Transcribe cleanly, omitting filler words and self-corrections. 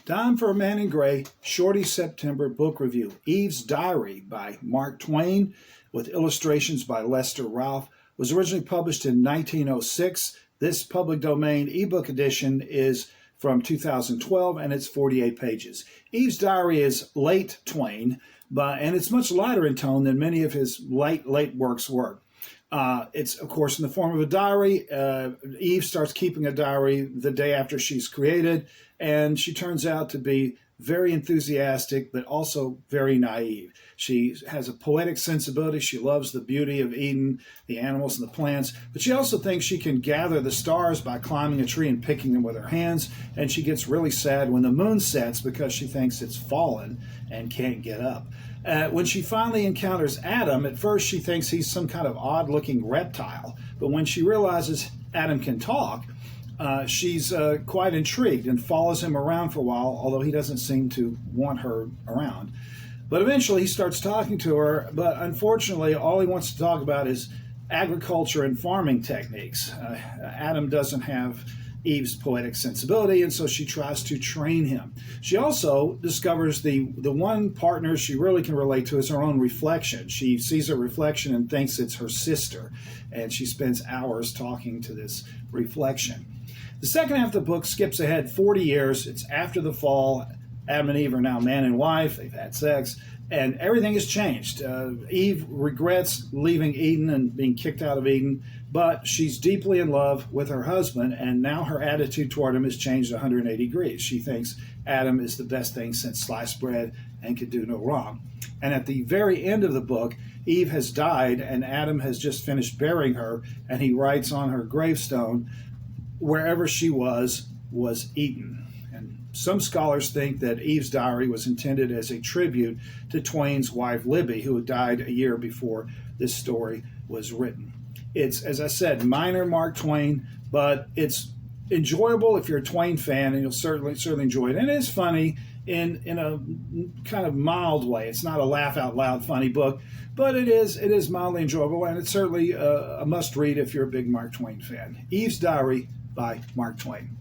Time for a Man in Gray, Shorty September book review. Eve's Diary by Mark Twain with illustrations by Lester Ralph was originally published in 1906. This public domain ebook edition is from 2012 and it's 48 pages. Eve's Diary is late Twain, and it's much lighter in tone than many of his late works were. It's, of course, in the form of a diary. Eve starts keeping a diary the day after she's created, and she turns out to be very enthusiastic, but also very naive. She has a poetic sensibility. She loves the beauty of Eden, the animals and the plants, but she also thinks she can gather the stars by climbing a tree and picking them with her hands, and she gets really sad when the moon sets because she thinks it's fallen and can't get up. When she finally encounters Adam, at first she thinks he's some kind of odd-looking reptile, but when she realizes Adam can talk, she's quite intrigued and follows him around for a while, although he doesn't seem to want her around. But eventually he starts talking to her, but unfortunately all he wants to talk about is agriculture and farming techniques. Adam doesn't have Eve's poetic sensibility, and so she tries to train him. She also discovers the one partner she really can relate to is her own reflection. She sees her reflection and thinks it's her sister, and she spends hours talking to this reflection. The second half of the book skips ahead 40 years. It's after the fall. Adam and Eve are now man and wife. They've had sex, and everything has changed. Eve regrets leaving Eden and being kicked out of Eden, but she's deeply in love with her husband, and now her attitude toward him has changed 180 degrees. She thinks Adam is the best thing since sliced bread and could do no wrong. And at the very end of the book, Eve has died, and Adam has just finished burying her, and he writes on her gravestone, "Wherever she was Eden." And some scholars think that Eve's Diary was intended as a tribute to Twain's wife, Libby, who died a year before this story was written. It's, as I said, minor Mark Twain, but it's enjoyable if you're a Twain fan, and you'll certainly enjoy it. And it is funny in a kind of mild way. It's not a laugh out loud funny book, but it is mildly enjoyable, and it's certainly a must read if you're a big Mark Twain fan. Eve's Diary by Mark Twain.